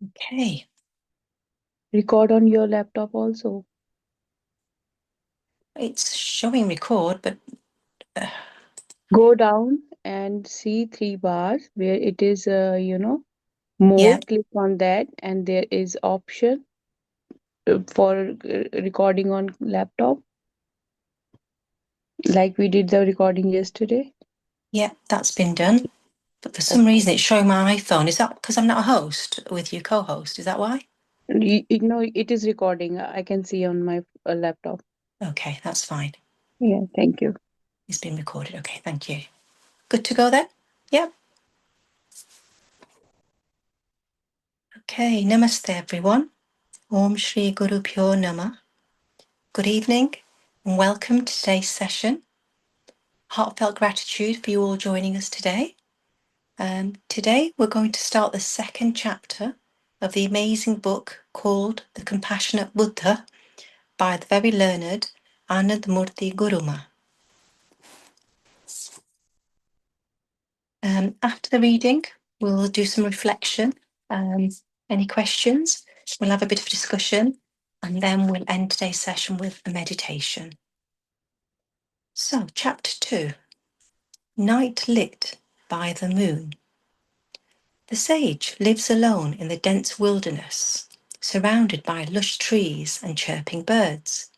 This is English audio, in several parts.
Okay. Record on your laptop also. It's showing record, but Go down and see three bars where it is, more. yeah, Click on that, and there is option for recording on laptop, like we did the recording yesterday. yeah, that's been done. But for some Okay. reason, it's showing my iPhone. Is that because I'm not a host with you co-host? Is that why? It is recording. I can see on my laptop. Okay, that's fine. Yeah, thank you. It's been recorded. Okay, thank you. Good to go then? Yep. Okay, namaste everyone. Om Shri Guru Pyo Nama. Good evening and welcome to today's session. Heartfelt gratitude for you all joining us today. Today we're going to start the second chapter of the amazing book called The Compassionate Buddha by the very learned AnandMurti Guruma. After the reading, we'll do some reflection. Any questions? We'll have a bit of discussion and then we'll end today's session with a meditation. So, chapter 2, Night Lit by the Moon. The sage lives alone in the dense wilderness, surrounded by lush trees and chirping birds.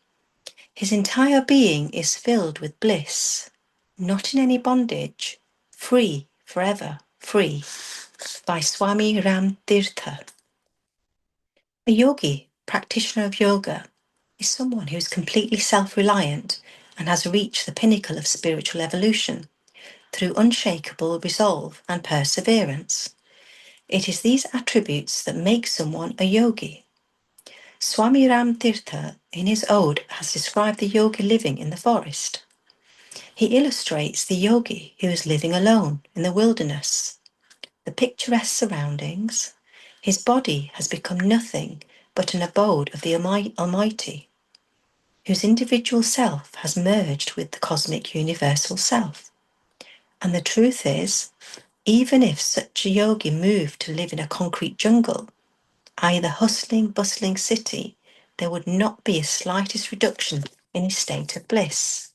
His entire being is filled with bliss, not in any bondage, free, forever free, by Swami Ram Tirtha. A yogi, practitioner of yoga, is someone who is completely self-reliant and has reached the pinnacle of spiritual evolution through unshakable resolve and perseverance. It is these attributes that make someone a yogi. Swami Ram Tirtha, in his ode, has described the yogi living in the forest. He illustrates the yogi who is living alone in the wilderness. The picturesque surroundings, his body has become nothing but an abode of the Almighty, whose individual self has merged with the cosmic universal self. And the truth is, even if such a yogi moved to live in a concrete jungle, i.e. the hustling, bustling city, there would not be a slightest reduction in his state of bliss.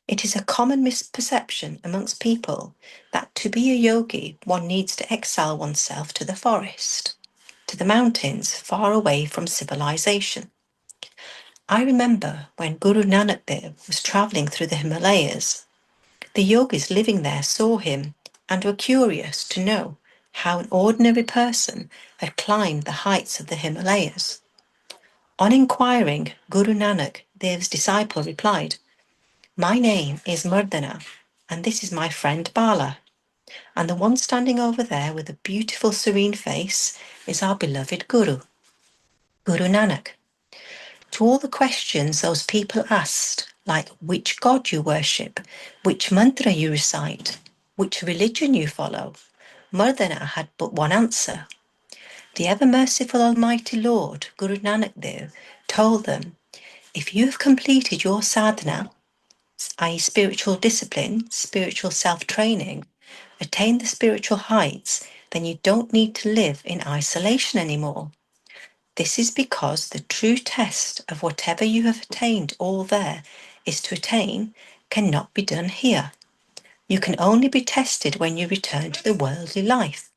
It is a common misperception amongst people that to be a yogi, one needs to exile oneself to the forest, to the mountains far away from civilization. I remember when Guru Nanak Dev was travelling through the Himalayas, the yogis living there saw him and were curious to know how an ordinary person had climbed the heights of the Himalayas. On inquiring, Guru Nanak Dev's disciple replied, "My name is Mardana, and this is my friend Bala, and the one standing over there with a beautiful serene face is our beloved Guru, Guru Nanak." To all the questions those people asked, like which god you worship, which mantra you recite, which religion you follow, Mardana had but one answer. The ever-merciful Almighty Lord, Guru Nanak Dev, told them, if you have completed your sadhana, i.e. spiritual discipline, spiritual self-training, attain the spiritual heights, then you don't need to live in isolation anymore. This is because the true test of whatever you have attained all there is to attain cannot be done here. You can only be tested when you return to the worldly life.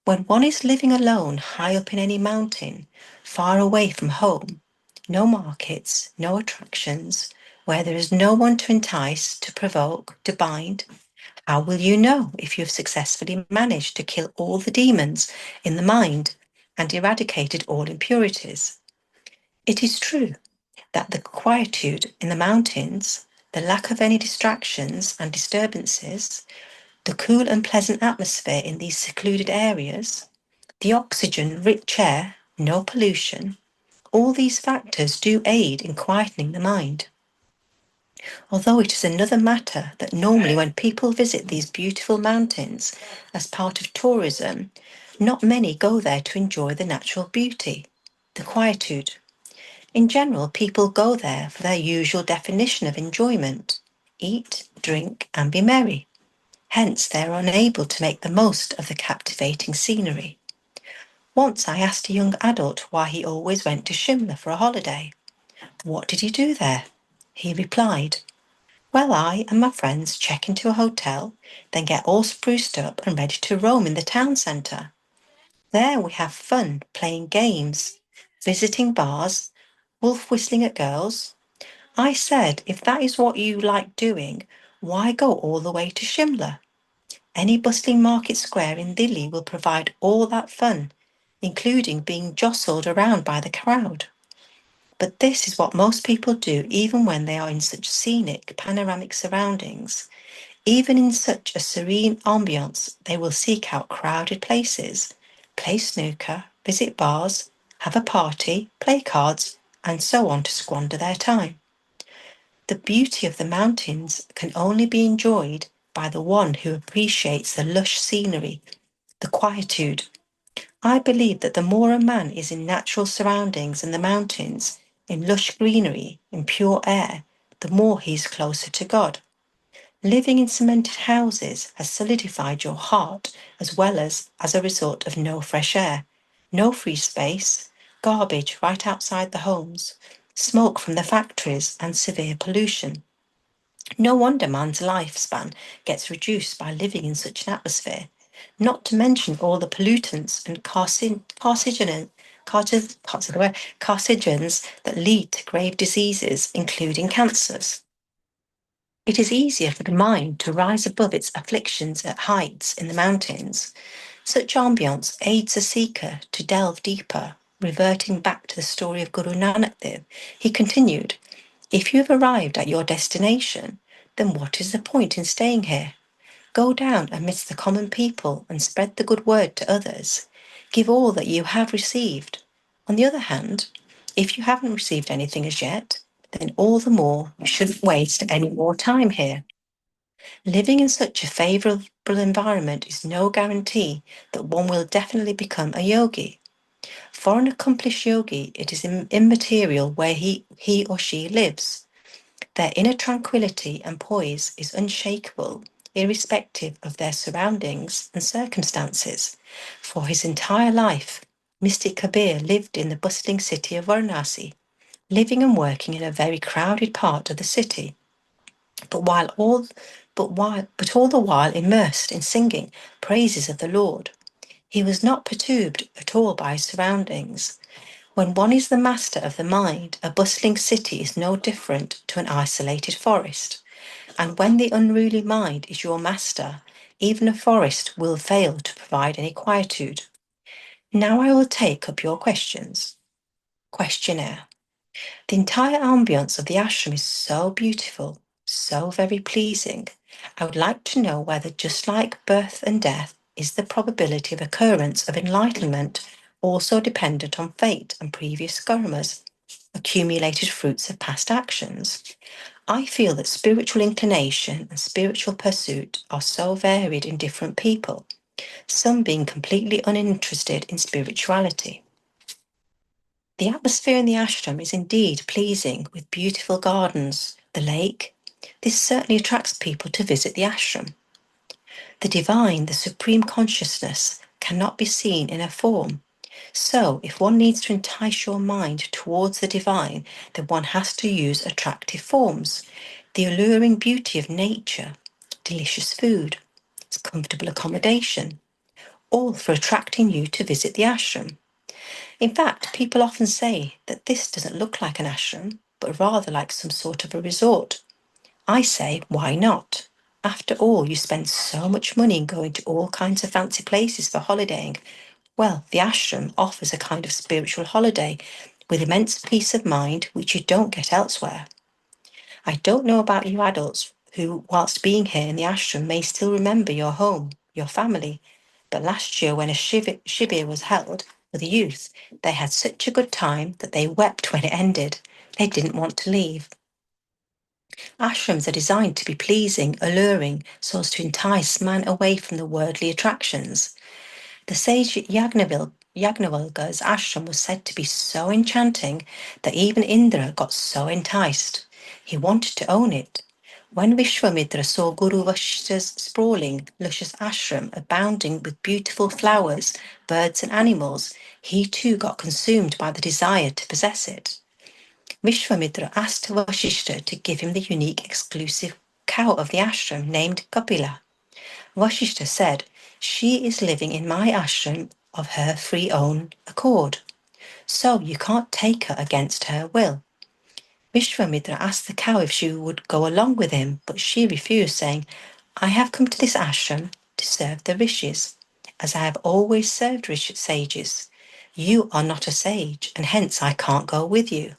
When one is living alone high up in any mountain, far away from home, no markets, no attractions, where there is no one to entice, to provoke, to bind, how will you know if you have successfully managed to kill all the demons in the mind and eradicated all impurities? It is true that the quietude in the mountains, the lack of any distractions and disturbances, the cool and pleasant atmosphere in these secluded areas, the oxygen-rich air, no pollution, all these factors do aid in quietening the mind. Although it is another matter that normally when people visit these beautiful mountains as part of tourism, not many go there to enjoy the natural beauty, the quietude. In general, people go there for their usual definition of enjoyment: eat, drink, and be merry. Hence, they are unable to make the most of the captivating scenery. Once I asked a young adult why he always went to Shimla for a holiday. What did he do there? He replied, well, I and my friends check into a hotel, then get all spruced up and ready to roam in the town centre. There we have fun playing games, visiting bars, wolf whistling at girls. I said, if that is what you like doing, why go all the way to Shimla? Any bustling market square in Delhi will provide all that fun, including being jostled around by the crowd. But this is what most people do even when they are in such scenic, panoramic surroundings. Even in such a serene ambience, they will seek out crowded places, play snooker, visit bars, have a party, play cards, and so on to squander their time. The beauty of the mountains can only be enjoyed by the one who appreciates the lush scenery, the quietude. I believe that the more a man is in natural surroundings in the mountains, in lush greenery, in pure air, the more he is closer to God. Living in cemented houses has solidified your heart as well as a result of no fresh air, no free space, garbage right outside the homes, smoke from the factories, and severe pollution. No wonder man's lifespan gets reduced by living in such an atmosphere, not to mention all the pollutants and carcinogens that lead to grave diseases, including cancers. It is easier for the mind to rise above its afflictions at heights in the mountains. Such ambience aids a seeker to delve deeper. Reverting back to the story of Guru Nanak Dev, he continued, if you have arrived at your destination, then what is the point in staying here? Go down amidst the common people and spread the good word to others. Give all that you have received. On the other hand, if you haven't received anything as yet, then all the more you shouldn't waste any more time here. Living in such a favourable environment is no guarantee that one will definitely become a yogi. For an accomplished yogi, it is immaterial where he or she lives. Their inner tranquility and poise is unshakable, irrespective of their surroundings and circumstances. For his entire life, Mystic Kabir lived in the bustling city of Varanasi, living and working in a very crowded part of the city, but all the while immersed in singing praises of the Lord. He was not perturbed at all by his surroundings. When one is the master of the mind, a bustling city is no different to an isolated forest. And when the unruly mind is your master, even a forest will fail to provide any quietude. Now I will take up your questions. Questionnaire. The entire ambience of the ashram is so beautiful, so very pleasing. I would like to know whether, just like birth and death, is the probability of occurrence of enlightenment also dependent on fate and previous karmas, accumulated fruits of past actions. I feel that spiritual inclination and spiritual pursuit are so varied in different people, some being completely uninterested in spirituality. The atmosphere in the ashram is indeed pleasing, with beautiful gardens, the lake. This certainly attracts people to visit the ashram. The divine, the supreme consciousness, cannot be seen in a form. So, if one needs to entice your mind towards the divine, then one has to use attractive forms. The alluring beauty of nature, delicious food, comfortable accommodation, all for attracting you to visit the ashram. In fact, people often say that this doesn't look like an ashram, but rather like some sort of a resort. I say, why not? After all, you spend so much money going to all kinds of fancy places for holidaying. Well, the ashram offers a kind of spiritual holiday with immense peace of mind which you don't get elsewhere. I don't know about you adults who, whilst being here in the ashram, may still remember your home, your family. But last year, when a shibir was held for the youth, they had such a good time that they wept when it ended. They didn't want to leave. Ashrams are designed to be pleasing, alluring, so as to entice man away from the worldly attractions. The sage Yagnavalka's ashram was said to be so enchanting that even Indra got so enticed. He wanted to own it. When Vishwamitra saw Guru Vasishtha's sprawling, luscious ashram abounding with beautiful flowers, birds, and animals, he too got consumed by the desire to possess it. Vishwamitra asked Vasishtha to give him the unique, exclusive cow of the ashram named Kapila. Vasishtha said, "She is living in my ashram of her free own accord, so you can't take her against her will." Vishwamitra asked the cow if she would go along with him, but she refused, saying, "I have come to this ashram to serve the rishis, as I have always served sages. You are not a sage, and hence I can't go with you."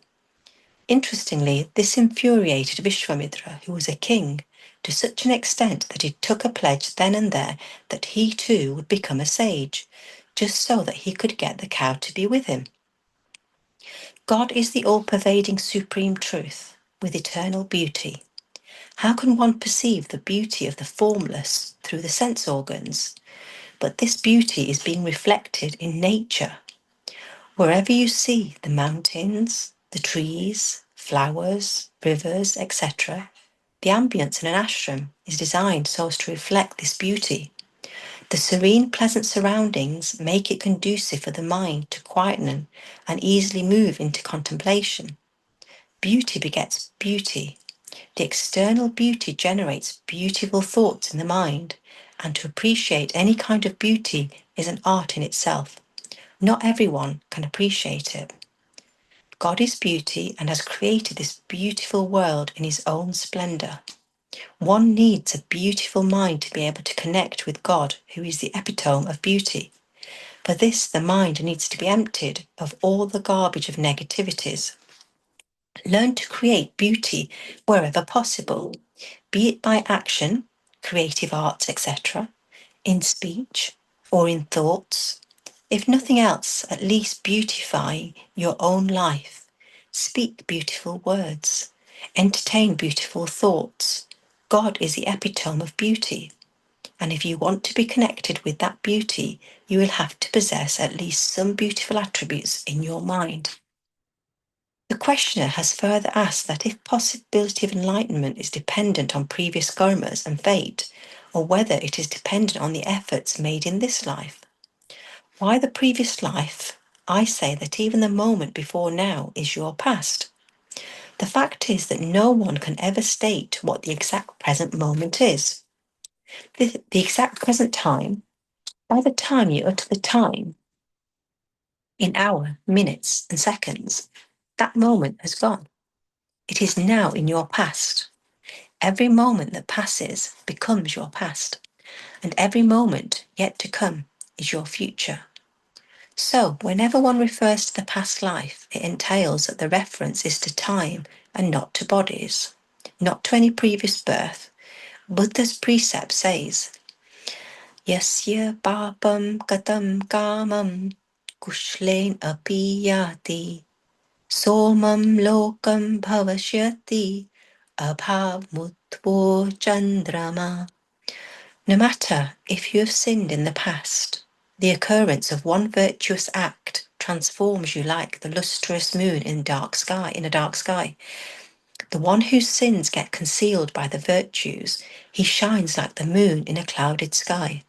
Interestingly, this infuriated Vishwamitra, who was a king, to such an extent that he took a pledge then and there that he too would become a sage, just so that he could get the cow to be with him. God is the all-pervading supreme truth with eternal beauty. How can one perceive the beauty of the formless through the sense organs? But this beauty is being reflected in nature. Wherever you see the mountains, the trees, flowers, rivers, etc., the ambience in an ashram is designed so as to reflect this beauty. The serene, pleasant surroundings make it conducive for the mind to quieten and easily move into contemplation. Beauty begets beauty. The external beauty generates beautiful thoughts in the mind, and to appreciate any kind of beauty is an art in itself. Not everyone can appreciate it. God is beauty and has created this beautiful world in his own splendor. One needs a beautiful mind to be able to connect with God, who is the epitome of beauty. For this, the mind needs to be emptied of all the garbage of negativities. Learn to create beauty wherever possible, be it by action, creative arts, etc., in speech, or in thoughts. If nothing else, at least beautify your own life. Speak beautiful words. Entertain beautiful thoughts. God is the epitome of beauty. And if you want to be connected with that beauty, you will have to possess at least some beautiful attributes in your mind. The questioner has further asked that if possibility of enlightenment is dependent on previous karmas and fate, or whether it is dependent on the efforts made in this life. Why the previous life? I say that even the moment before now is your past. The fact is that no one can ever state what the exact present moment is. The exact present time, by the time you utter the time, in hour, minutes, and seconds, that moment has gone. It is now in your past. Every moment that passes becomes your past, and every moment yet to come is your future. So, whenever one refers to the past life, it entails that the reference is to time and not to bodies, not to any previous birth. Buddha's precept says, Yasya papam katam kamam kushlen api yati somam lokam bhavashyati abhavmutvo chandrama. No matter if you have sinned in the past, the occurrence of one virtuous act transforms you like the lustrous moon in a dark sky. The one whose sins get concealed by the virtues, he shines like the moon in a clouded sky,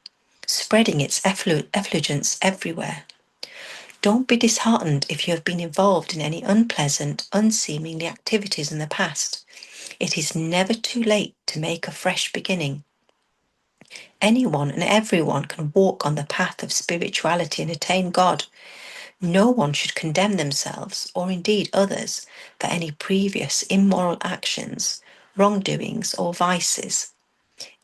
spreading its effulgence everywhere. Don't be disheartened if you have been involved in any unpleasant, unseemly activities in the past. It is never too late to make a fresh beginning. Anyone and everyone can walk on the path of spirituality and attain God. No one should condemn themselves, or indeed others, for any previous immoral actions, wrongdoings, or vices.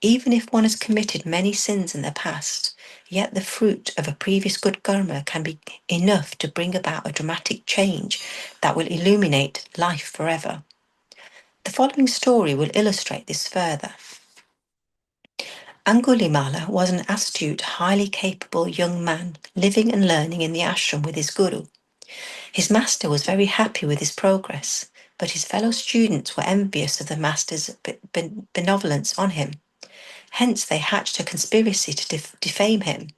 Even if one has committed many sins in the past, yet the fruit of a previous good karma can be enough to bring about a dramatic change that will illuminate life forever. The following story will illustrate this further. Angulimala was an astute, highly capable young man living and learning in the ashram with his guru. His master was very happy with his progress, but his fellow students were envious of the master's benevolence on him. Hence, they hatched a conspiracy to defame him.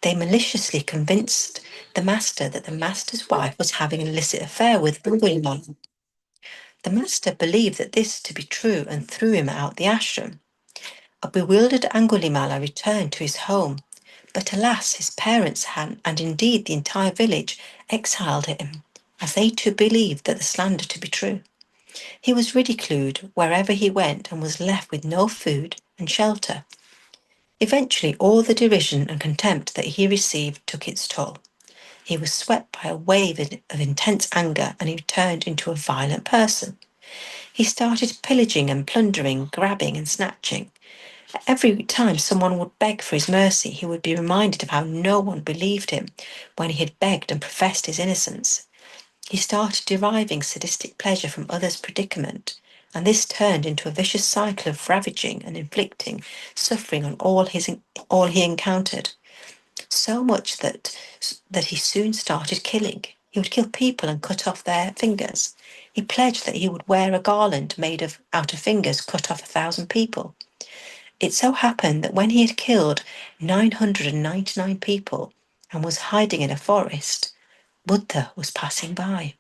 They maliciously convinced the master that the master's wife was having an illicit affair with Angulimala. The master believed that this to be true and threw him out the ashram. A bewildered Angulimala returned to his home, but alas, his parents had, and indeed the entire village, exiled him, as they too believed that the slander to be true. He was ridiculed wherever he went and was left with no food and shelter. Eventually, all the derision and contempt that he received took its toll. He was swept by a wave of intense anger and he turned into a violent person. He started pillaging and plundering, grabbing and snatching. Every time someone would beg for his mercy, he would be reminded of how no one believed him when he had begged and professed his innocence. He started deriving sadistic pleasure from others' predicament, and this turned into a vicious cycle of ravaging and inflicting suffering on all he encountered. So much that he soon started killing. He would kill people and cut off their fingers. He pledged that he would wear a garland made out of fingers cut off 1,000 people. It so happened that when he had killed 999 people and was hiding in a forest, Buddha was passing by.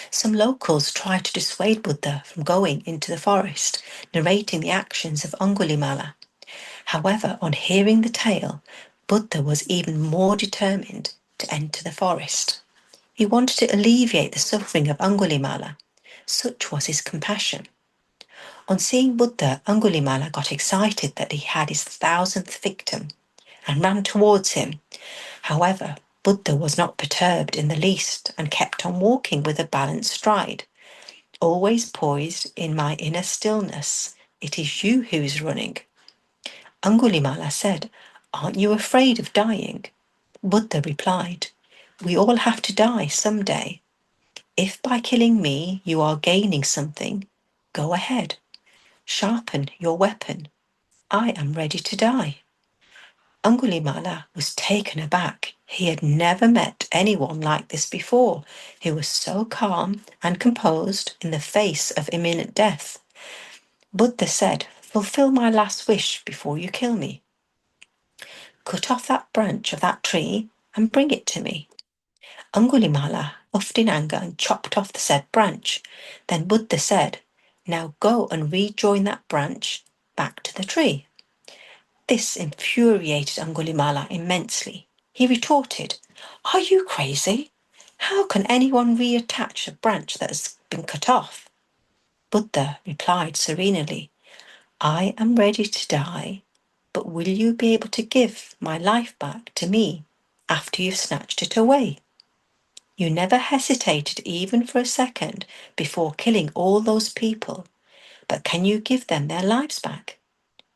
Some locals tried to dissuade Buddha from going into the forest, narrating the actions of Angulimala. However, on hearing the tale, Buddha was even more determined to enter the forest. He wanted to alleviate the suffering of Angulimala. Such was his compassion. On seeing Buddha, Angulimala got excited that he had his 1,000th victim and ran towards him. However, Buddha was not perturbed in the least and kept on walking with a balanced stride. Always poised in my inner stillness, it is you who is running. Angulimala said, "Aren't you afraid of dying?" Buddha replied, "We all have to die someday. If by killing me you are gaining something, go ahead. Sharpen your weapon. I am ready to die." Angulimala was taken aback. He had never met anyone like this before, who was so calm and composed in the face of imminent death. Buddha said, "Fulfill my last wish before you kill me. Cut off that branch of that tree and bring it to me." Angulimala huffed in anger and chopped off the said branch. Then Buddha said, "Now go and rejoin that branch back to the tree." This infuriated Angulimala immensely. He retorted, "Are you crazy? How can anyone reattach a branch that has been cut off?" Buddha replied serenely, "I am ready to die, but will you be able to give my life back to me after you've snatched it away? You never hesitated even for a second before killing all those people, but can you give them their lives back?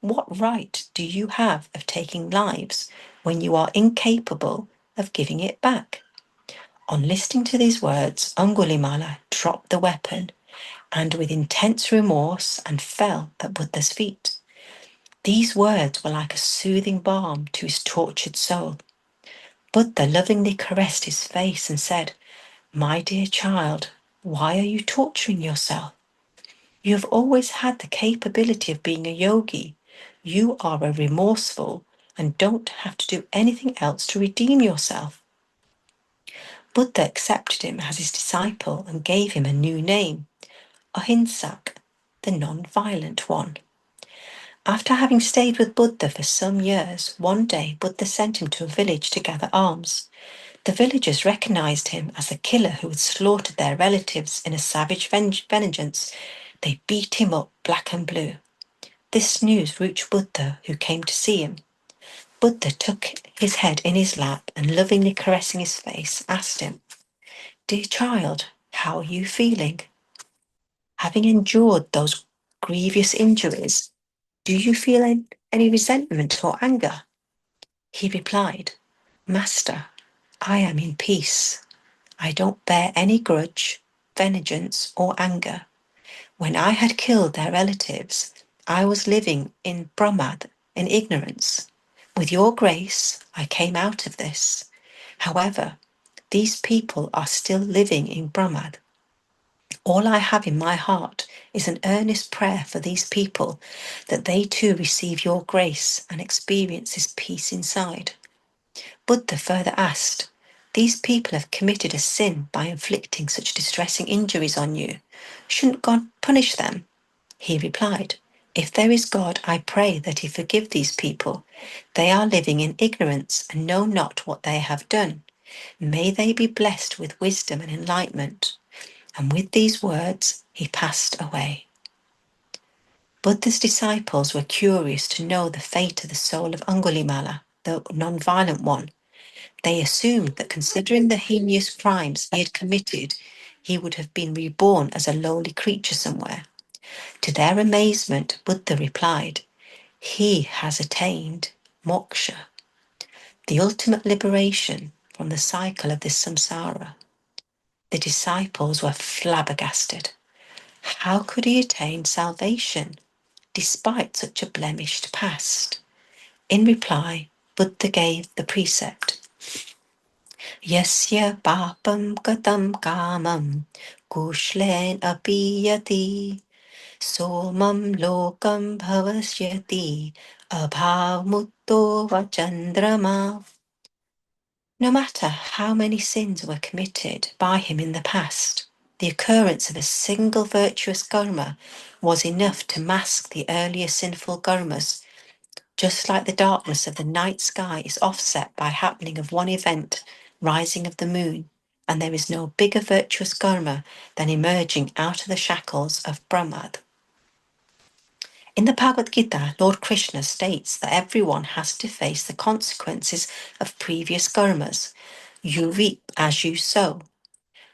What right do you have of taking lives when you are incapable of giving it back?" On listening to these words, Angulimala dropped the weapon and with intense remorse and fell at Buddha's feet. These words were like a soothing balm to his tortured soul. Buddha lovingly caressed his face and said, "My dear child, why are you torturing yourself? You have always had the capability of being a yogi. You are a remorseful and don't have to do anything else to redeem yourself." Buddha accepted him as his disciple and gave him a new name, Ahimsak, the non-violent one. After having stayed with Buddha for some years, one day Buddha sent him to a village to gather alms. The villagers recognized him as the killer who had slaughtered their relatives in a savage vengeance. They beat him up black and blue. This news reached Buddha, who came to see him. Buddha took his head in his lap and, lovingly caressing his face, asked him, "Dear child, how are you feeling? Having endured those grievous injuries, do you feel any resentment or anger?" He replied, "Master, I am in peace. I don't bear any grudge, vengeance, or anger. When I had killed their relatives, I was living in Brahmad, in ignorance. With your grace, I came out of this. However, these people are still living in Brahmad. All I have in my heart is an earnest prayer for these people, that they too receive your grace and experience this peace inside." Buddha further asked, These people have committed a sin by inflicting such distressing injuries on you. Shouldn't God punish them? He replied, If there is God, I pray that he forgive these people. They are living in ignorance and know not what they have done. May they be blessed with wisdom and enlightenment. And with these words, he passed away. Buddha's disciples were curious to know the fate of the soul of Angulimala, the non-violent one. They assumed that considering the heinous crimes he had committed, he would have been reborn as a lowly creature somewhere. To their amazement, Buddha replied, He has attained moksha, the ultimate liberation from the cycle of this samsara. The disciples were flabbergasted. How could he attain salvation despite such a blemished past? In reply, Buddha gave the precept, Yasya papam katam kamam kushlen apiyati somam lokam bhavasyati abhav mutto vachandrama. No matter how many sins were committed by him in the past, the occurrence of a single virtuous karma was enough to mask the earlier sinful karmas, just like the darkness of the night sky is offset by happening of one event, rising of the moon, and there is no bigger virtuous karma than emerging out of the shackles of Brahmad. In the Bhagavad Gita, Lord Krishna states that everyone has to face the consequences of previous karmas. You reap as you sow.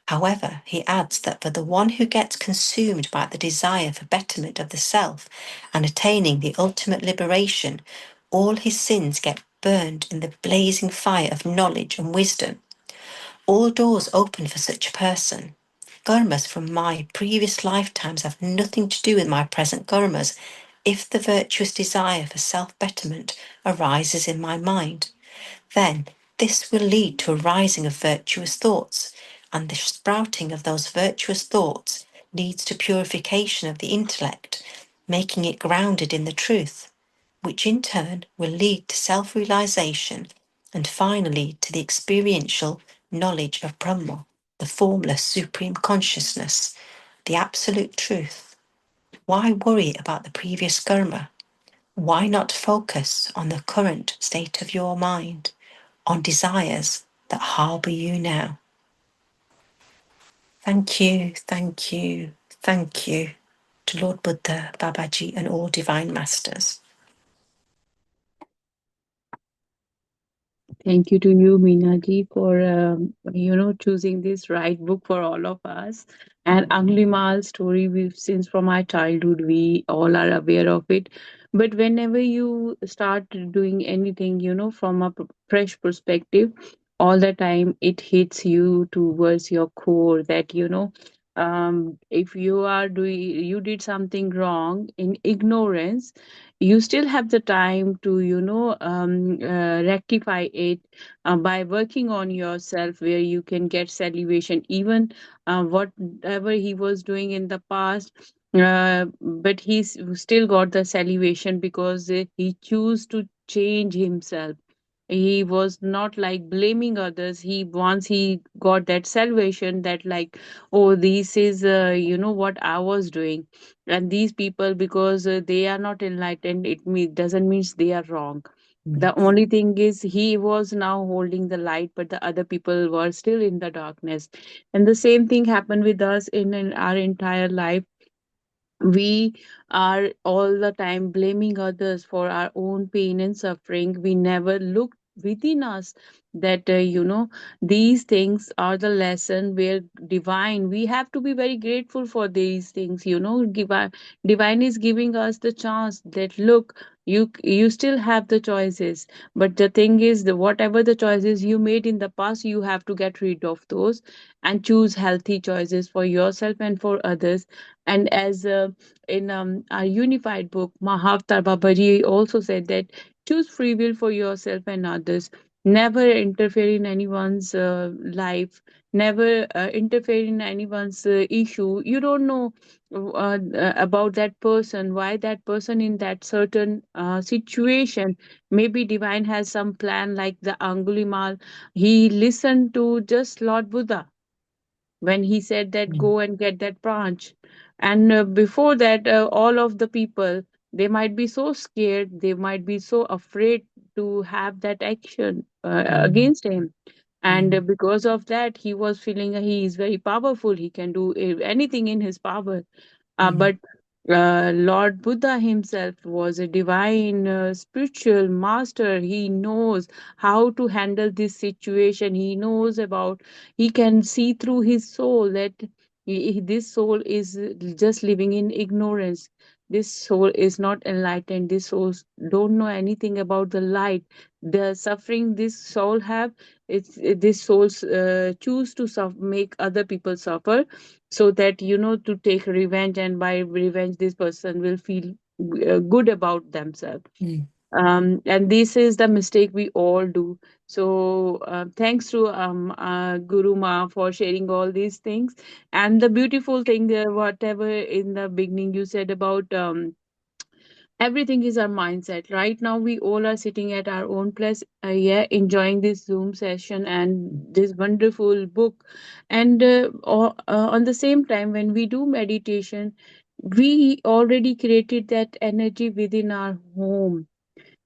However, he adds that for the one who gets consumed by the desire for betterment of the self and attaining the ultimate liberation, all his sins get burned in the blazing fire of knowledge and wisdom. All doors open for such a person. Karmas from my previous lifetimes have nothing to do with my present karmas if the virtuous desire for self-betterment arises in my mind. Then this will lead to a rising of virtuous thoughts, and the sprouting of those virtuous thoughts leads to purification of the intellect, making it grounded in the truth, which in turn will lead to self-realization and finally to the experiential knowledge of Brahma, the formless supreme consciousness, the absolute truth. Why worry about the previous karma? Why not focus on the current state of your mind, on desires that harbour you now? Thank you, thank you, thank you to Lord Buddha, Babaji, and all divine masters. Thank you to you, Meena ji, for choosing this right book for all of us. And Anglimal's story, we've since from our childhood, we all are aware of it. But whenever you start doing anything, from a fresh perspective, all the time it hits you towards your core that if you are doing you did something wrong in ignorance, you still have the time to rectify it by working on yourself, where you can get salvation even whatever he was doing in the past, but still got the salvation because he chose to change himself. He was not like blaming others. He once he got that salvation, that like, oh, this is what I was doing, and these people, because they are not enlightened, doesn't mean they are wrong. The only thing is he was now holding the light, but the other people were still in the darkness. And the same thing happened with us in our entire life. We are all the time blaming others for our own pain and suffering. We never look within us that these things are the lesson where divine, we have to be very grateful for these things. Divine is giving us the chance that look, you still have the choices, but the thing is, the whatever the choices you made in the past, you have to get rid of those and choose healthy choices for yourself and for others. And as in our unified book, Mahavtar Babaji also said that choose free will for yourself and others. never interfere in anyone's life, never interfere in anyone's issue. You don't know about that person, why that person in that certain situation. Maybe divine has some plan, like the Angulimal. He listened to just Lord Buddha when he said that Mm. go and get that branch. And before that, all of the people, they might be so scared, they might be so afraid to have that action Mm. against him. And Mm. because of that, he was feeling he is very powerful, he can do anything in his power. Mm. But Lord Buddha himself was a divine spiritual master. He knows how to handle this situation. He knows about, he can see through his soul that this soul is just living in ignorance. This soul is not enlightened. This soul don't know anything about the light. The suffering this soul have, it's this souls choose to make other people suffer, so that to take revenge, and by revenge this person will feel good about themselves. Mm. And this is the mistake we all do. So thanks to Guru Ma for sharing all these things. And the beautiful thing, whatever in the beginning you said about everything is our mindset. Right now we all are sitting at our own place, yeah, enjoying this Zoom session and this wonderful book. And on the same time, when we do meditation, we already created that energy within our home.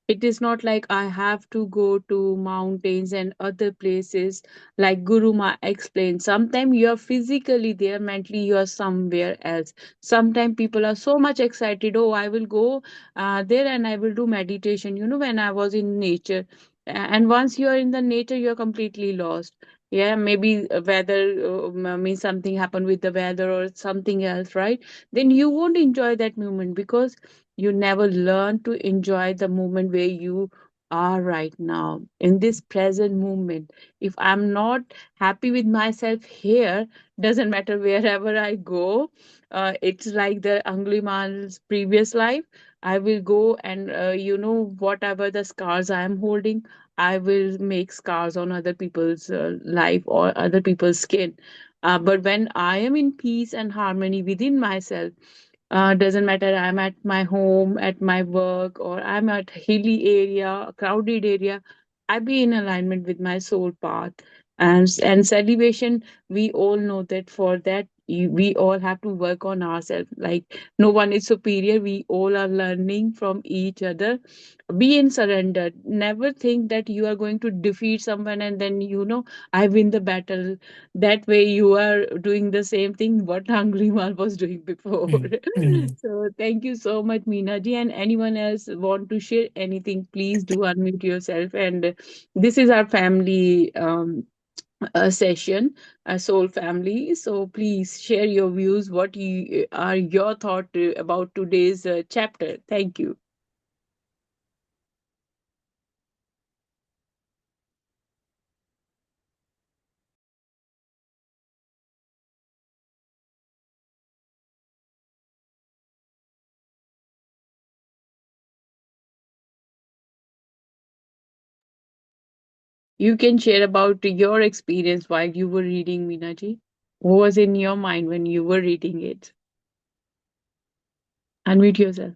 It is not like I have to go to mountains and other places, like Guru Ma explained. Sometimes you are physically there, mentally you are somewhere else. Sometimes people are so much excited, oh, I will go there and I will do meditation. When I was in nature, and once you are in the nature, you are completely lost. Yeah, maybe weather means something happened with the weather or something else, right? Then you won't enjoy that moment, because you never learn to enjoy the moment where you are right now in this present moment. If I'm not happy with myself here, doesn't matter wherever I go. It's like the Angliman's previous life. I will go and whatever the scars I am holding, I will make scars on other people's life or other people's skin. But when I am in peace and harmony within myself, doesn't matter I'm at my home, at my work, or I'm at hilly area, a crowded area, I be in alignment with my soul path. And celebration, we all know that for that we all have to work on ourselves. Like no one is superior, we all are learning from each other. Be in surrender. Never think that you are going to defeat someone and then I win the battle. That way you are doing the same thing what Anglimal was doing before. Mm. Mm. So thank you so much, Meena ji. And anyone else want to share anything, please do unmute yourself. And this is our family session, a soul family. So please share your views. What are your thought about today's chapter? Thank you. You can share about your experience while you were reading, Meena ji. What was in your mind when you were reading it? Unmute yourself.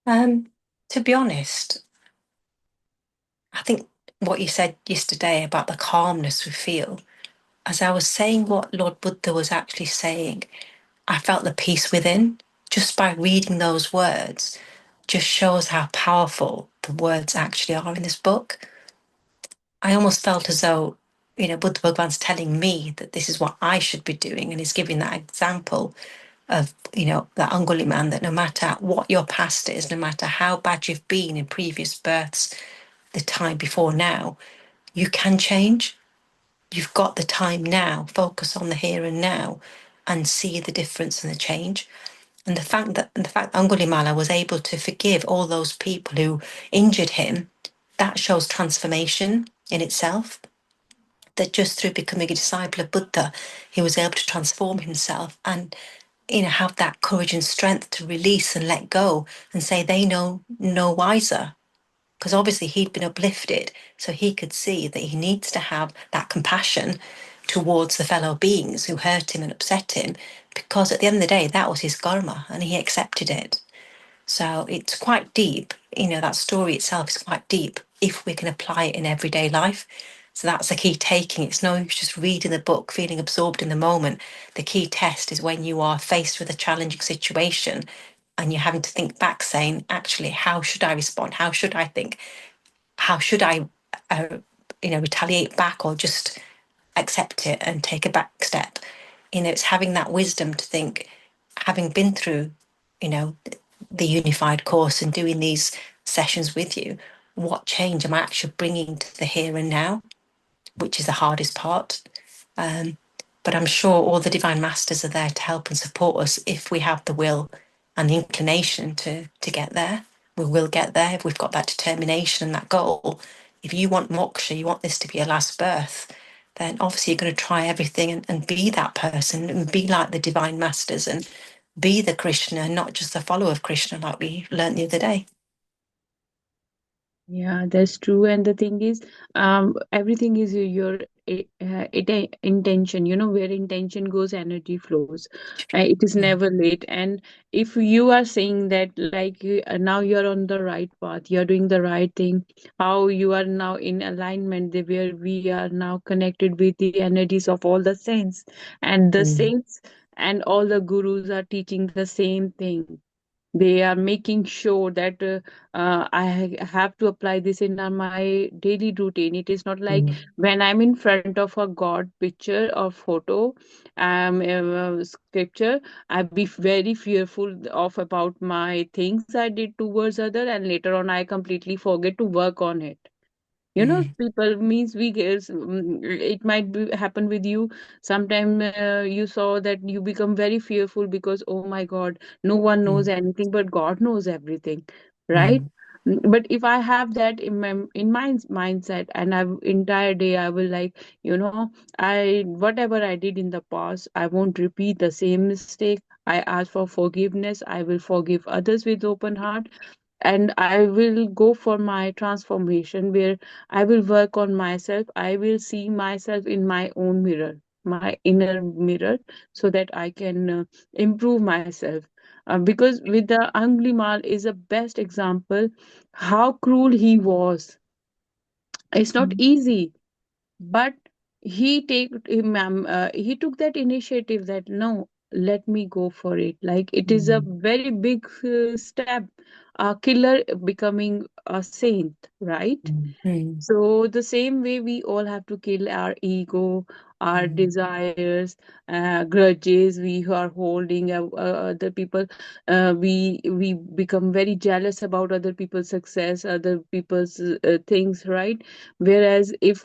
Um, to be honest, I think what you said yesterday about the calmness we feel, as I was saying what Lord Buddha was actually saying, I felt the peace within just by reading those words. Just shows how powerful the words actually are in this book. I almost felt as though, Buddha Bhagwan's telling me that this is what I should be doing, and he's giving that example of, that Anguli man, that no matter what your past is, no matter how bad you've been in previous births, the time before now, you can change. You've got the time now. Focus on the here and now and see the difference and the change. And the fact Angulimala was able to forgive all those people who injured him, that shows transformation in itself. That just through becoming a disciple of Buddha, he was able to transform himself and have that courage and strength to release and let go and say they know no wiser. because obviously he'd been uplifted, so he could see that he needs to have that compassion towards the fellow beings who hurt him and upset him, because at the end of the day, that was his karma and he accepted it. So it's quite deep. That story itself is quite deep if we can apply it in everyday life. So that's the key taking. It's no use just reading the book, feeling absorbed in the moment. The key test is when you are faced with a challenging situation and you're having to think back, saying, actually, how should I respond? How should I think? How should I, uh, retaliate back or just accept it and take a back step? It's having that wisdom to think, having been through, you know, the unified course and doing these sessions with you, what change am I actually bringing to the here and now, which is the hardest part. Um, but I'm sure all the divine masters are there to help and support us if we have the will and the inclination to get there. We will get there if we've got that determination and that goal. If you want moksha, you want this to be a last birth, then obviously you're going to try everything and be that person and be like the divine masters and be the Krishna, not just the follower of Krishna, like we learned the other day. Yeah, that's true. And the thing is, everything is your intention. Where intention goes, energy flows. It is Yeah. never late. And if you are saying that, like, now you're on the right path, you're doing the right thing, how you are now in alignment, where we are now connected with the energies of all the saints, and the Mm, saints and all the gurus are teaching the same thing. They are making sure that have to apply this in my daily routine. It is not like mm, when I'm in front of a god picture or photo, scripture, I be very fearful of about my things I did towards other, and later on I completely forget to work on it. mm, People means we guess, it might be happen with you sometime. You saw that you become very fearful because, oh my god, no one knows mm, anything but god knows everything, right? mm, But if I have that in my mindset, and I entire day I will like, I whatever I did in the past, I won't repeat the same mistake. I ask for forgiveness. I will forgive others with open heart, and I will go for my transformation, where I will work on myself. I will see myself in my own mirror, my inner mirror, so that I can improve myself. Because with the Anglimal is a best example how cruel he was. It's not mm, easy, but he took that initiative that, no, let me go for it. Like, it is a mm, very big step, a killer becoming a saint, right? mm, mm, So the same way we all have to kill our ego, our mm, desires, grudges we are holding, other people. We become very jealous about other people's success, other people's things, right? Whereas if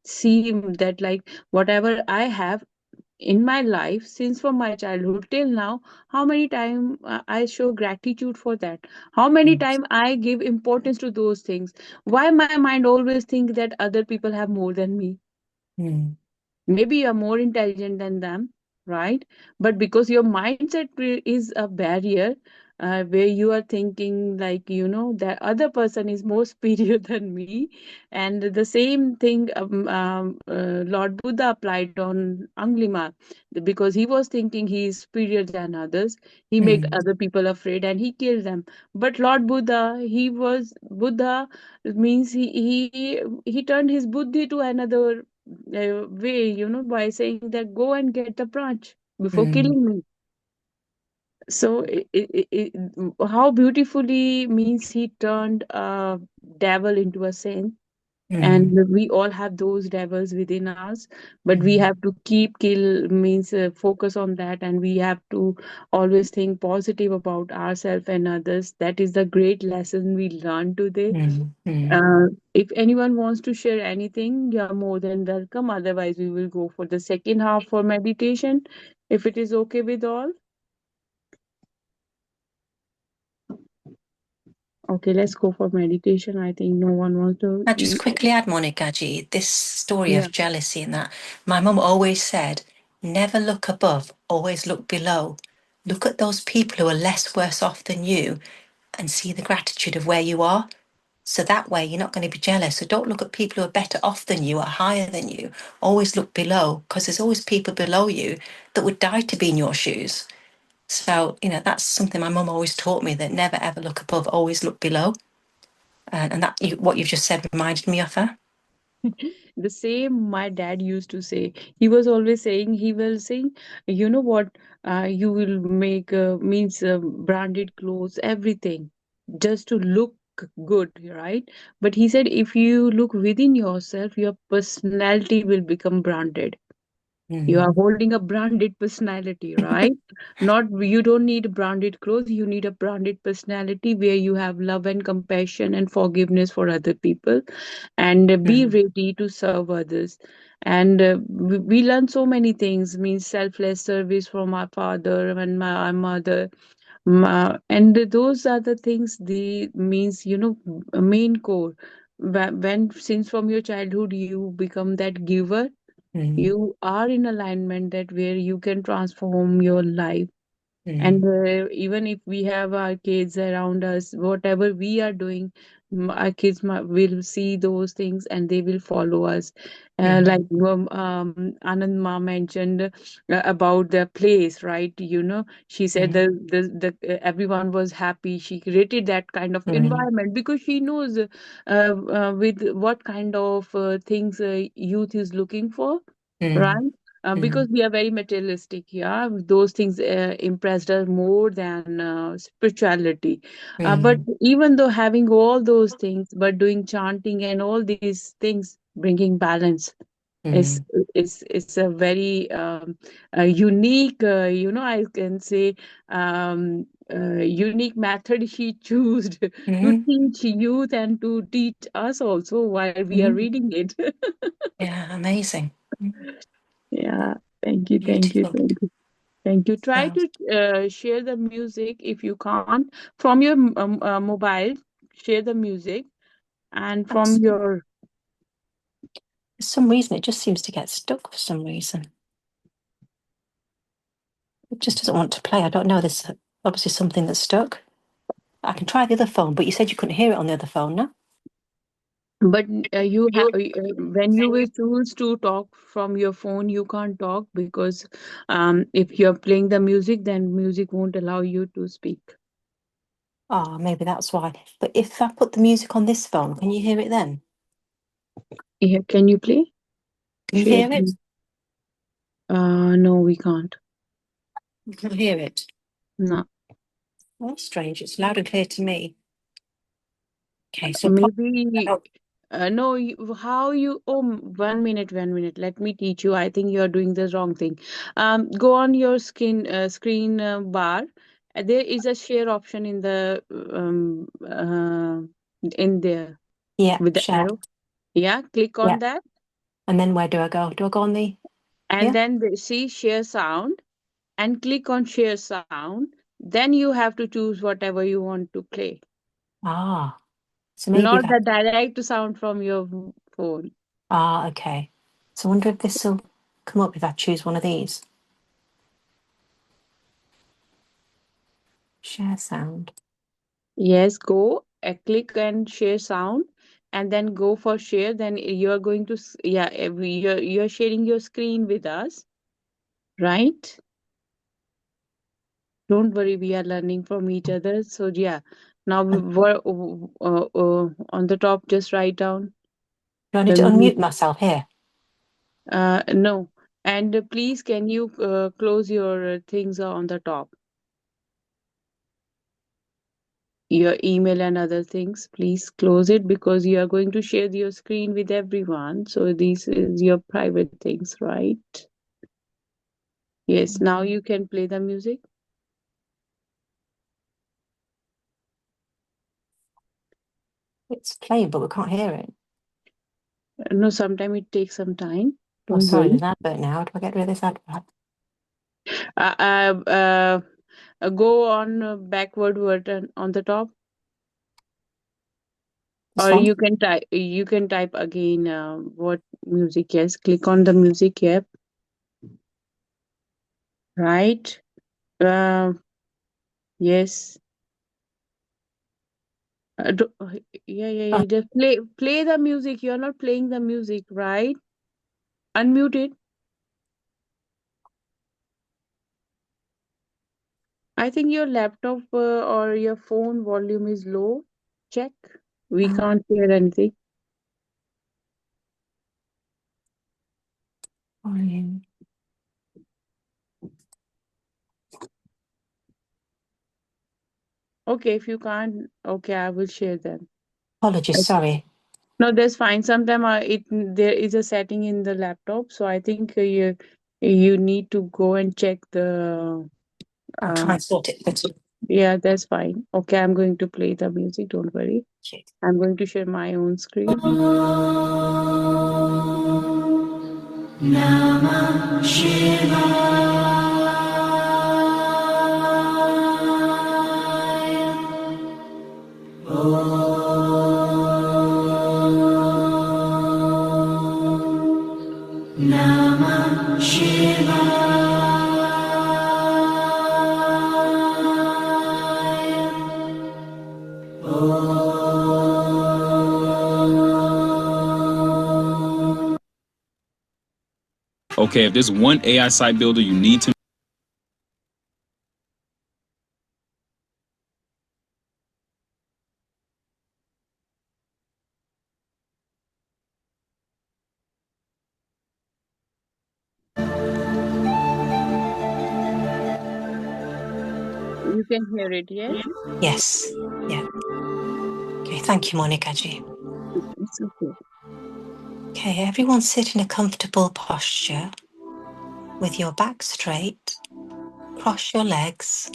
see that, like, whatever I have in my life since from my childhood till now, how many time I show gratitude for that, how many yes. time I give importance to those things. Why my mind always think that other people have more than me? Mm, Maybe you're more intelligent than them, right? But because your mindset is a barrier, where you are thinking, like, that other person is more superior than me. And the same thing, Lord Buddha applied on Anglima, because he was thinking he is superior than others. He made mm, other people afraid and he killed them. But Lord Buddha, he was Buddha, means he turned his buddhi to another way, by saying that, go and get the branch before mm, killing me. So how beautifully means he turned a devil into a saint. And mm, we all have those devils within us, but we mm, have to keep kill means focus on that, and we have to always think positive about ourselves and others. That is the great lesson we learned today. mm, mm. If anyone wants to share anything, you're more than welcome. Otherwise, we will go for the second half for meditation, if it is okay with all. Okay, let's go for meditation. I think no one wants to. I just quickly add, Monica G, this story Yeah. of jealousy and that. My mum always said, never look above, always look below. Look at those people who are less worse off than you and see the gratitude of where you are. So that way you're not going to be jealous. So don't look at people who are better off than you or higher than you. Always look below, because there's always people below you that would die to be in your shoes. So, that's something my mum always taught me, that never ever look above, always look below. And what you've just said reminded me of her. The same my dad used to say. He was always saying, he will saying, you know what, you will make means branded clothes, everything, just to look good, right? But he said, if you look within yourself, your personality will become branded. You Mm. are holding a branded personality, right? Not, you don't need branded clothes, you need a branded personality where you have love and compassion and forgiveness for other people, and be Mm. ready to serve others. And we learn so many things, means selfless service from our father and our mother. And those are the things, the means, main core. When since from your childhood you become that giver, Mm. you are in alignment, that where you can transform your life. And Mm. even if we have our kids around us, whatever we are doing, our kids will see those things and they will follow us. Like Mm. Anand ma mentioned about the place, right? She said Mm. everyone was happy. She created that kind of Mm. environment because she knows with what kind of things youth is looking for, Mm. right? Because Mm. we are very materialistic, yeah. Those things impressed us more than spirituality. But Mm. even though having all those things, but doing chanting and all these things, bringing balance is Mm. is a very unique, I can say, unique method she chose to Mm. teach youth and to teach us also while we are Mm. reading it. Yeah, amazing. Mm. Yeah, thank you, thank you, Beautiful. thank you. Thank you. Try So to share the music if you can't from your mobile. Share the music, and from that's, for your, some reason it just seems to get stuck for some reason. It just doesn't want to play. I don't know. There's obviously something that's stuck. I can try the other phone, but you said you couldn't hear it on the other phone, no? but you have when you will choose to talk from your phone, you can't talk because if you're playing the music, then music won't allow you to speak. Oh, maybe that's why. But if I put the music on this phone, can you hear it then? Yeah, can you play? Can you Share. hear it? No, we can't. You can hear it. No. Oh, that's strange. It's loud and clear to me. Okay, so pop Maybe out. no, how you? Oh, 1 minute, 1 minute. Let me teach you. I think you are doing the wrong thing. Go on your screen bar. There is a share option in there Yeah, with the share. arrow. Yeah, click Yeah. on that, And then where do I go? Do I go on the and here? then see share sound, and click on share sound. Then you have to choose whatever you want to play, Ah, so maybe not that. the direct sound from your phone. Ah, okay. So I wonder if this will come up if I choose one of these. Share sound. Yes, go click and share sound, and then go for share. Then you are going to yeah, you're sharing your screen with us, right? Don't worry, we are learning from each other. So yeah, now And on the top, just write down do I need the to unmute myself here? no, and please can you close your things on the top, your email and other things. Please close it because you are going to share your screen with everyone. So this is your private things, right? Yes, now you can play the music. It's playing, but we can't hear it. No, sometime it takes some time. Oh, Don't sorry, worry. there's an advert now. How do I get rid of this advert? Uh, uh, uh, Go on backward button on the top, This or one? you can type. You can type again. What music? Yes, click on the music. Yep, right. Uh, yes. Yeah. Just play the music. You're not playing the music, right? Unmute it. I think your laptop or your phone volume is low. Check. We can't hear anything. Volume. Okay, if you can't, okay, I will share then. Apologies, sorry. No, that's fine. Sometimes there is a setting in the laptop, so I think you need to go and check the. I'll try and sort it. Thank Yeah, that's fine. Okay, I'm going to play the music. Don't worry. you. I'm going to share my own screen. Namah Okay, if there's one AI site builder you need to. You can hear it, yes? Yes. Yeah. Okay, thank you, Monikaji. It's okay. Okay, everyone sit in a comfortable posture with your back straight. Cross your legs.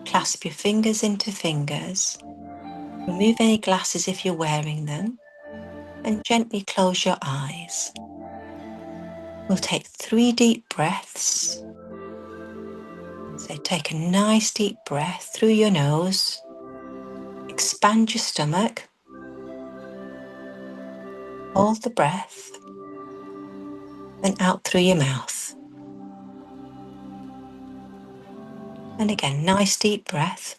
Clasp your fingers into fingers. Remove any glasses if you're wearing them. And gently close your eyes. We'll take 3 deep breaths. So take a nice deep breath through your nose. Expand your stomach. Hold the breath. Then out through your mouth. And again, nice deep breath.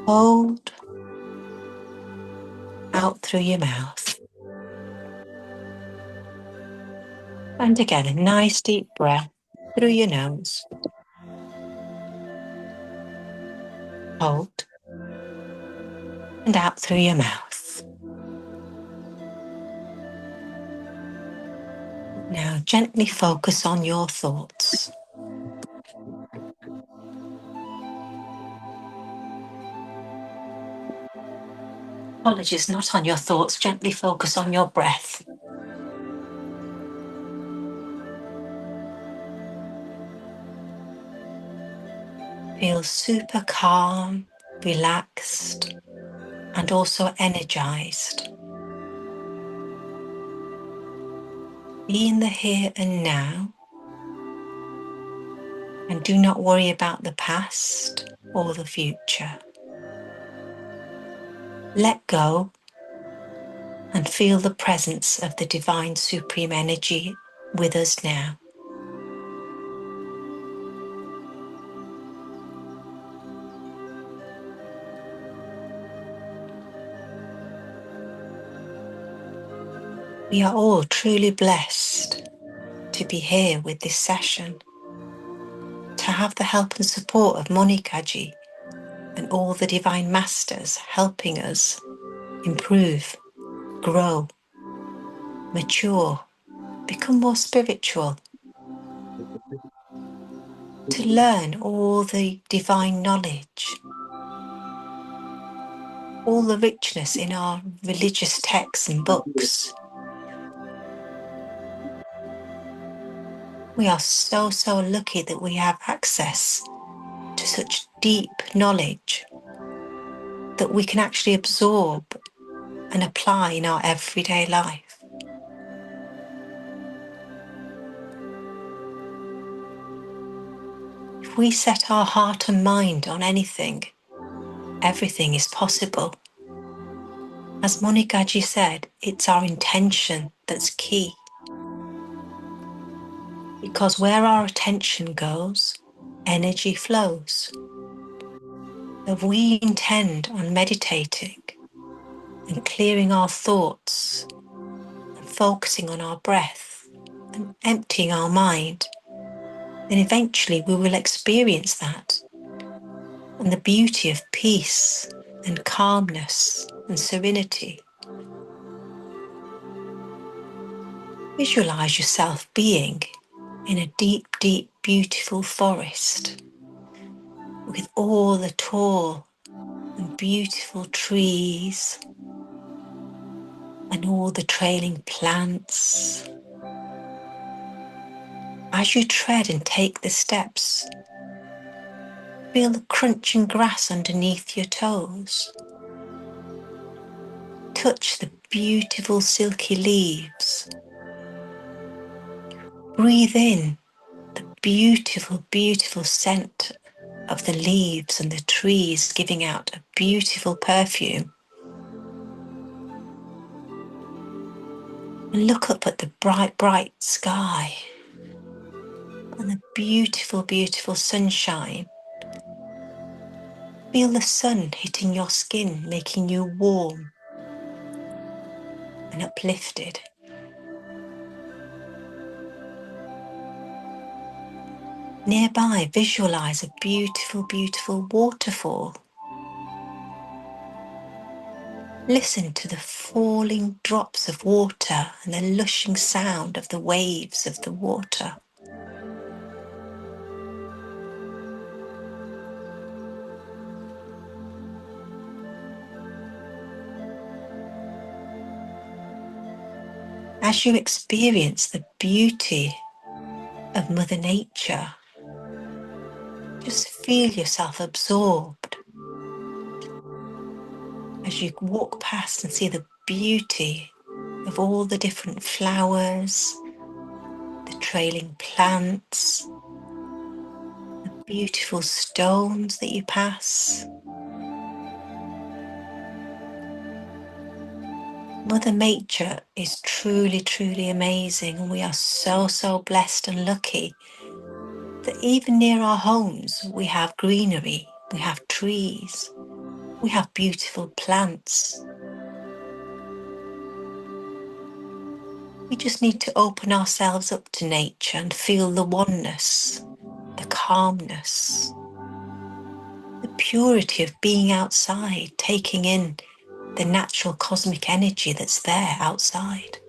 Hold. Out through your mouth. And again, a nice deep breath through your nose. Hold. And out through your mouth. Now gently focus on your thoughts. Apologies, not on your thoughts. Gently focus on your breath. Feel super calm, relaxed, and also energized. Be in the here and now, and do not worry about the past or the future. Let go and feel the presence of the Divine Supreme Energy with us now. We are all truly blessed to be here with this session, to have the help and support of Monikaji and all the Divine Masters helping us improve, grow, mature, become more spiritual, to learn all the divine knowledge, all the richness in our religious texts and books. We are so lucky that we have access to such deep knowledge that we can actually absorb and apply in our everyday life. If we set our heart and mind on anything, everything is possible. As Monikaji said, it's our intention that's key. Because where our attention goes, energy flows. If we intend on meditating and clearing our thoughts and focusing on our breath and emptying our mind, then eventually we will experience that and the beauty of peace and calmness and serenity. Visualize yourself being in a deep, deep, beautiful forest with all the tall and beautiful trees and all the trailing plants. As you tread and take the steps, feel the crunching grass underneath your toes. Touch the beautiful silky leaves. Breathe in the beautiful, beautiful scent of the leaves and the trees giving out a beautiful perfume. And look up at the bright, bright sky and the beautiful, beautiful sunshine. Feel the sun hitting your skin, making you warm and uplifted. Nearby, visualize a beautiful, beautiful waterfall. Listen to the falling drops of water and the lushing sound of the waves of the water. As you experience the beauty of Mother Nature, just feel yourself absorbed as you walk past and see the beauty of all the different flowers, the trailing plants, the beautiful stones that you pass. Mother Nature is truly, truly amazing, and we are so, so blessed and lucky that even near our homes we have greenery, we have trees, we have beautiful plants. We just need to open ourselves up to nature and feel the oneness, the calmness, the purity of being outside, taking in the natural cosmic energy that's there outside.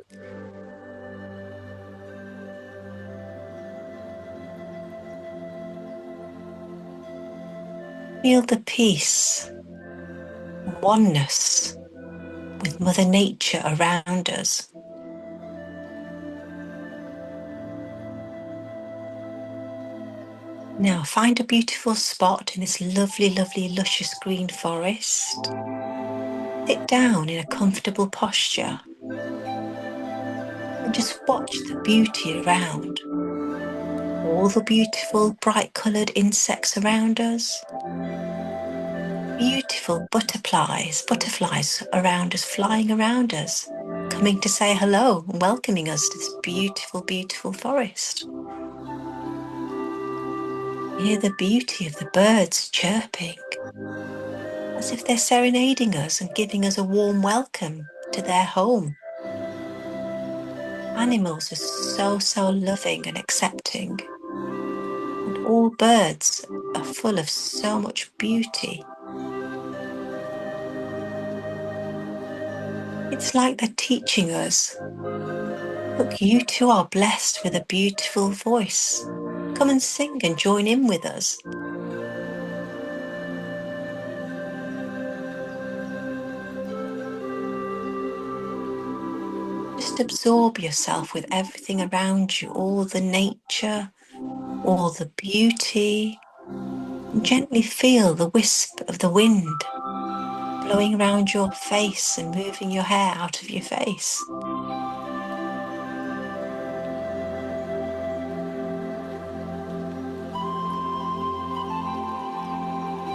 Feel the peace and oneness with Mother Nature around us. Now find a beautiful spot in this lovely, lovely, luscious green forest. Sit down in a comfortable posture and just watch the beauty around. All the beautiful, bright-coloured insects around us. Beautiful butterflies around us, flying around us, coming to say hello and welcoming us to this beautiful, beautiful forest. Hear the beauty of the birds chirping, as if they're serenading us and giving us a warm welcome to their home. Animals are so, so loving and accepting, and all birds are full of so much beauty. It's like they're teaching us, look, you too are blessed with a beautiful voice. Come and sing and join in with us. Just absorb yourself with everything around you, all the nature, all the beauty, and gently feel the wisp of the wind blowing around your face and moving your hair out of your face.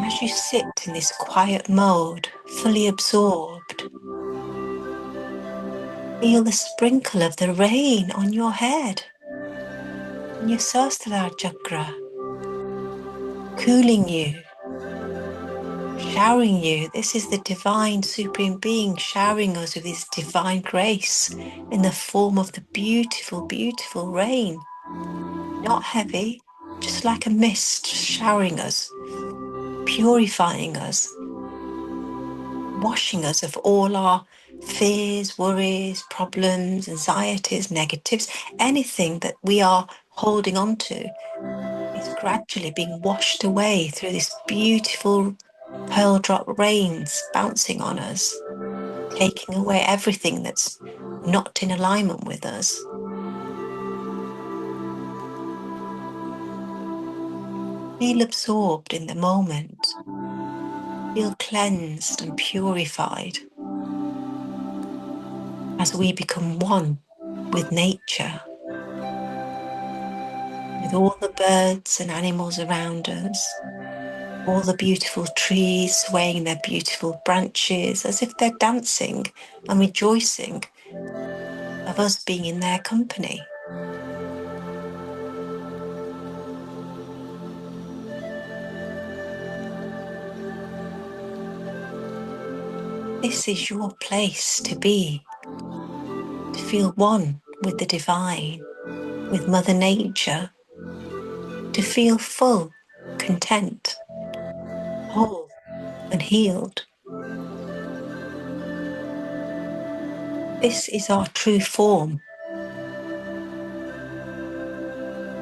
As you sit in this quiet mode, fully absorbed, feel the sprinkle of the rain on your head, in your Sahasrara chakra, cooling you, showering you. This is the divine supreme being showering us with his divine grace in the form of the beautiful, beautiful rain. Not heavy, just like a mist showering us, purifying us, washing us of all our fears, worries, problems, anxieties, negatives, anything that we are holding on to is gradually being washed away through this beautiful pearl drop rains bouncing on us, taking away everything that's not in alignment with us. Feel absorbed in the moment. Feel cleansed and purified as we become one with nature, with all the birds and animals around us, all the beautiful trees swaying their beautiful branches as if they're dancing and rejoicing of us being in their company. This is your place to be, to feel one with the divine, with Mother Nature, to feel full, content, whole and healed. This is our true form.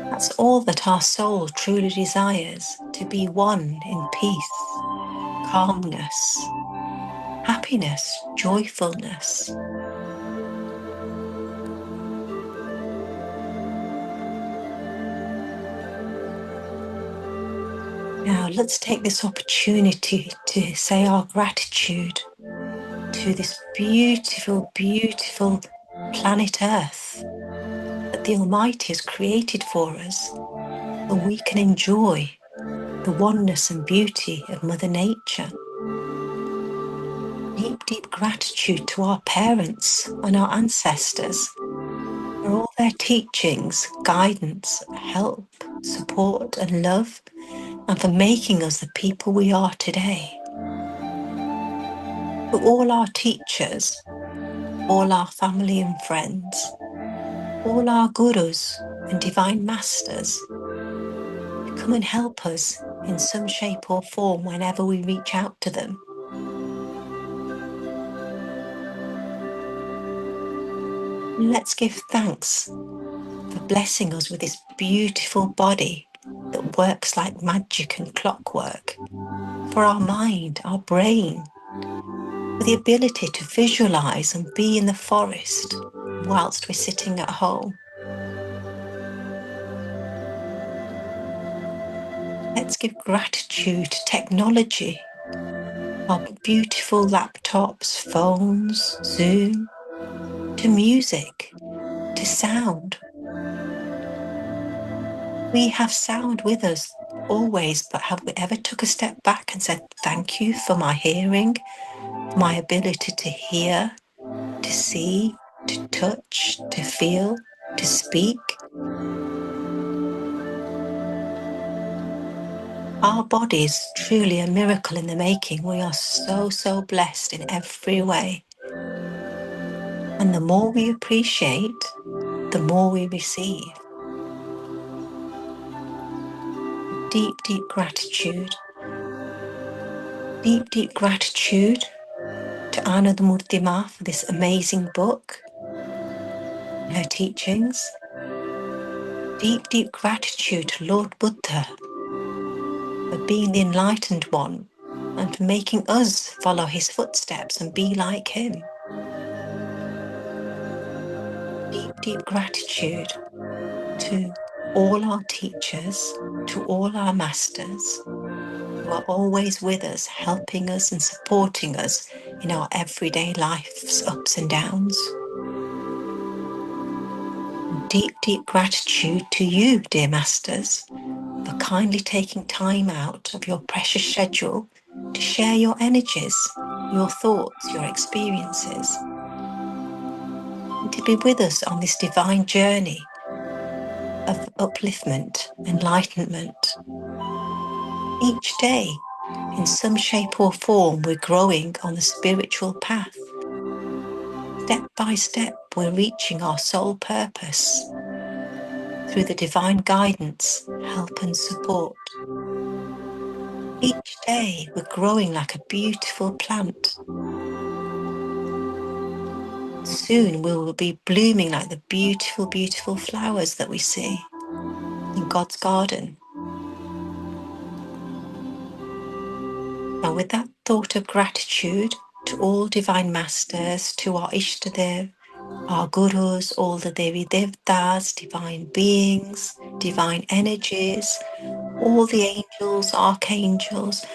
That's all that our soul truly desires, to be one in peace, calmness, happiness, joyfulness. Now let's take this opportunity to say our gratitude to this beautiful, beautiful planet Earth that the Almighty has created for us, so we can enjoy the oneness and beauty of Mother Nature. Deep, deep gratitude to our parents and our ancestors for all their teachings, guidance, help, support and love, and for making us the people we are today. To all our teachers, all our family and friends, all our gurus and divine masters, to come and help us in some shape or form whenever we reach out to them. And let's give thanks for blessing us with this beautiful body that works like magic and clockwork, for our mind, our brain, for the ability to visualize and be in the forest whilst we're sitting at home. Let's give gratitude to technology, our beautiful laptops, phones, Zoom, to music, to sound. We have sound with us always, but have we ever took a step back and said, thank you for my hearing, my ability to hear, to see, to touch, to feel, to speak? Our body is truly a miracle in the making. We are so, so blessed in every way. And the more we appreciate, the more we receive. Deep, deep gratitude. Deep, deep gratitude to AnandMurti Ma for this amazing book and her teachings. Deep, deep gratitude to Lord Buddha for being the enlightened one and for making us follow his footsteps and be like him. Deep, deep gratitude to all our teachers, to all our masters who are always with us, helping us and supporting us in our everyday life's ups and downs. Deep, deep gratitude to you, dear masters, for kindly taking time out of your precious schedule to share your energies, your thoughts, your experiences, and to be with us on this divine journey of upliftment, enlightenment. Each day, In some shape or form, we're growing on the spiritual path. Step by step, we're reaching our soul purpose through the divine guidance, help and support. Each day, we're growing like a beautiful plant. Soon, we will be blooming like the beautiful, beautiful flowers that we see in God's garden. Now, with that thought of gratitude to all divine masters, to our Ishtadev, our gurus, all the Devi Devtas, divine beings, divine energies, all the angels, archangels,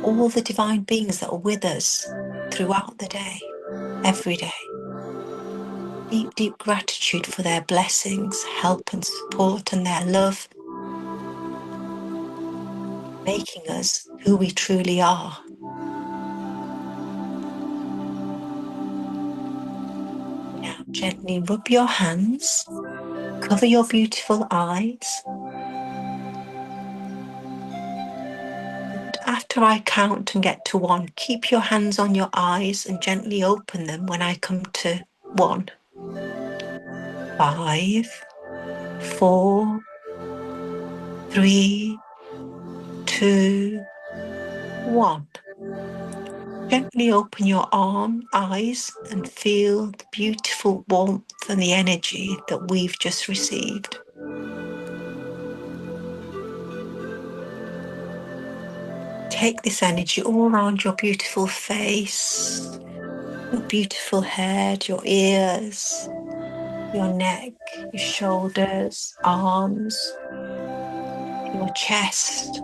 all the divine beings that are with us throughout the day, every day. Deep, deep gratitude for their blessings, help and support and their love, making us who we truly are. Now, gently rub your hands, cover your beautiful eyes. And after I count and get to 1, keep your hands on your eyes and gently open them when I come to 1. 5, 4, 3, 2, 1. Gently open your eyes and feel the beautiful warmth and the energy that we've just received. Take this energy all around your beautiful face, your beautiful head, your ears, your neck, your shoulders, arms, your chest,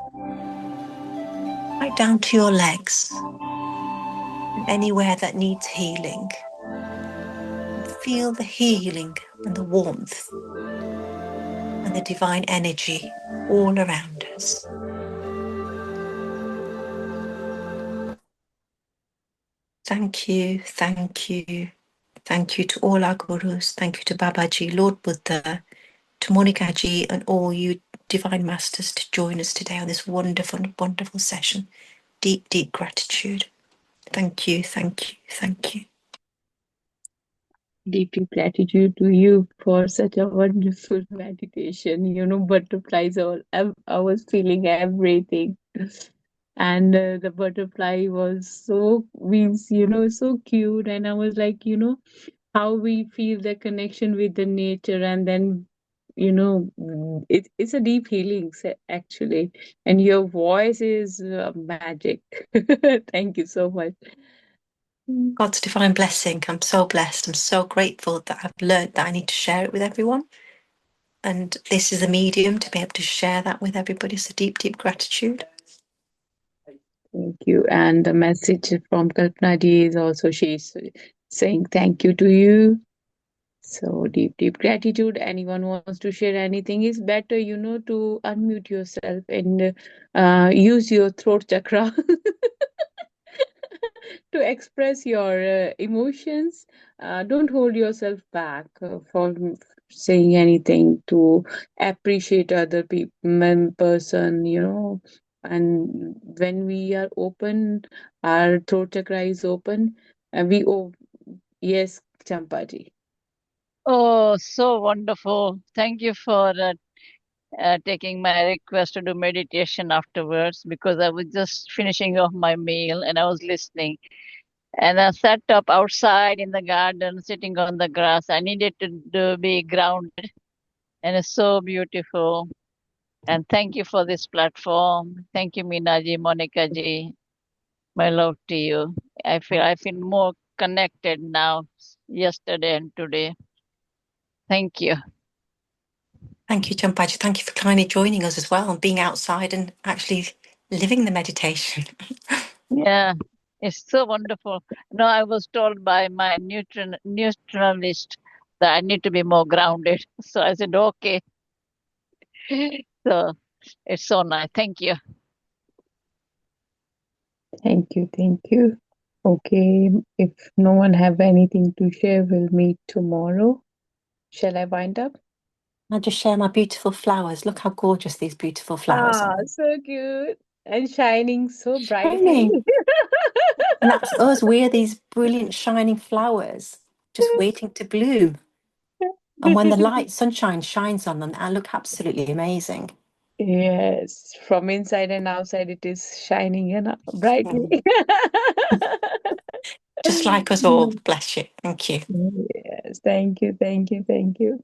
right down to your legs and anywhere that needs healing. And feel the healing and the warmth and the divine energy all around us. Thank you, thank you, thank you to all our gurus. Thank you to Babaji, Lord Buddha, to Monikaji and all you divine masters to join us today on this wonderful, wonderful session. Deep, deep gratitude. Thank you, thank you, thank you. Deep, deep gratitude to you for such a wonderful meditation. You know, butterflies, I was feeling everything. And the butterfly was so, means, you know, so cute. And I was like, you know, how we feel the connection with the nature. And then, you know, it's a deep healing, actually. And your voice is magic. Thank you so much. God's divine blessing. I'm so blessed. I'm so grateful that I've learned that I need to share it with everyone. And this is a medium to be able to share that with everybody. So deep, deep gratitude. Thank you. And the message from Kalpana ji is also, she's saying thank you to you. So deep, deep gratitude. Anyone wants to share anything, is better, you know, to unmute yourself and use your throat chakra to express your emotions. Don't hold yourself back for saying anything, to appreciate other people, person, you know. And when we are open, our throat chakra is open, and yes, Champaji. Oh, so wonderful. Thank you for taking my request to do meditation afterwards, because I was just finishing off my meal and I was listening. And I sat up outside in the garden, sitting on the grass. I needed to be grounded, and it's so beautiful. And thank you for this platform. Thank you, Meena ji, Monica ji. My love to you. I feel more connected now, yesterday and today. Thank you. Thank you, Champaji. Thank you for kindly joining us as well and being outside and actually living the meditation. Yeah, it's so wonderful. No, I was told by my nutritionist that I need to be more grounded. So I said, okay. So it's so nice. Thank you. Thank you, thank you. Okay, if no one have anything to share, we'll meet tomorrow. Shall I wind up? I'll just share my beautiful flowers. Look how gorgeous these beautiful flowers are. So cute. and shining so brightly. Shining. And that's us. We're these brilliant shining flowers just waiting to bloom. And when the light, sunshine shines on them, they look absolutely amazing. Yes, from inside and outside, it is shining and brightly. Just like us all. Bless you. Thank you. Yes, thank you, thank you, thank you.